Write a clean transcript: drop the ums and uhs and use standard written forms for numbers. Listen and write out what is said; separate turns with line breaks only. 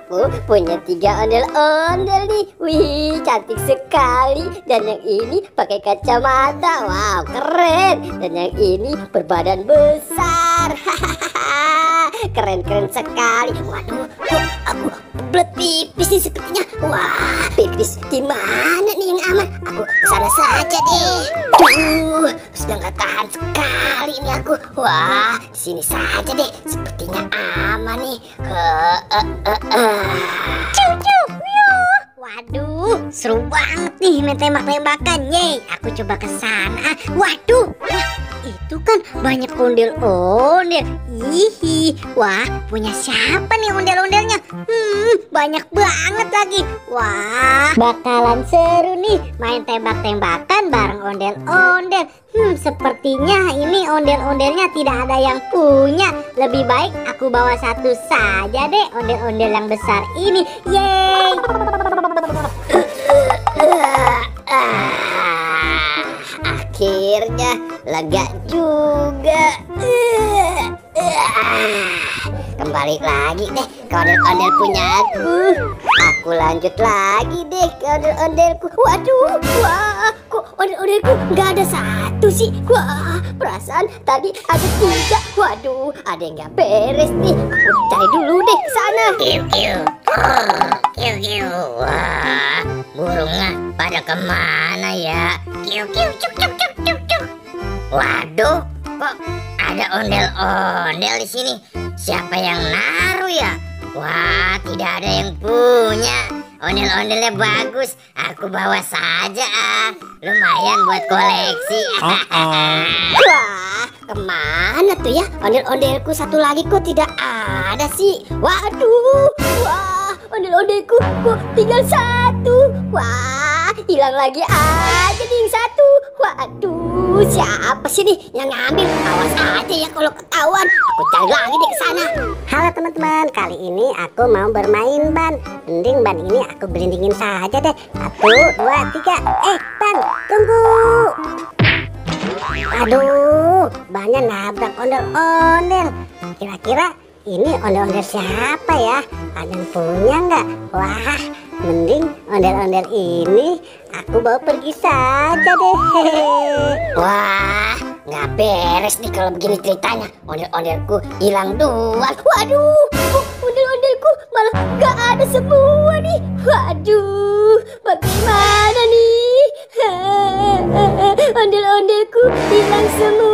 Aku punya 3 ondel-ondel nih. Wih, cantik sekali. Dan yang ini pakai kacamata. Wow, keren. Dan yang ini berbadan besar. Keren-keren sekali. Waduh, kok aku belet pipis nih sepertinya. Wah, pipis di mana nih yang aman? Aku kesana saja deh. Sudah nggak tahan sekali ini aku. Wah, di sini saja deh. Sepertinya aman nih.
Waduh, seru banget nih main tembak-tembakan. Yeay, aku coba ke sana. Waduh, wah, itu kan banyak ondel-ondel. Hihi, wah, punya siapa nih ondel-ondelnya? Banyak banget lagi. Wah, bakalan seru nih main tembak-tembakan bareng ondel-ondel. Sepertinya ini ondel-ondelnya tidak ada yang punya. Lebih baik aku bawa satu saja deh, ondel-ondel yang besar ini. Yeay.
Akhirnya lega juga. Kembali lagi deh ke ondel-ondel punyaku. Aku lanjut lagi deh ke ondel-ondelku. Waduh, wah, kok ondel-ondelku nggak ada satu sih? Wah, perasaan tadi ada 3. Waduh, ada yang nggak beres nih. Aku cari dulu deh ke sana.
Wah, burungnya pada kemana ya? Waduh, kok ada ondel-ondel di sini? Siapa yang naruh ya? Wah, tidak ada yang punya. Ondel-ondelnya bagus, aku bawa saja lumayan buat koleksi.
Wah, kemana tuh ya ondel-ondelku satu lagi kok tidak ada sih? Waduh, wah, ondel-ondelku kok tinggal 1. Wah, hilang lagi aja nih yang 1. Waduh, siapa sih nih yang ngambil? Awas aja ya kalau ketahuan. Aku cari lagi deh ke sana.
Halo teman-teman, kali ini aku mau bermain ban. Mending ban ini aku berlindingin saja deh. 1, 2, 3. Ban, tunggu. Aduh, bannya nabrak ondel-ondel. Kira-kira ini ondel-ondel siapa ya? Ada yang punya nggak? Wah, mending ondel-ondel ini aku bawa pergi saja deh.
Wah, nggak beres nih kalau begini ceritanya. Ondel-ondelku hilang 2. Waduh, kok ondel-ondelku malah nggak ada semua nih. Waduh, bagaimana nih? Ondel-ondelku hilang semua.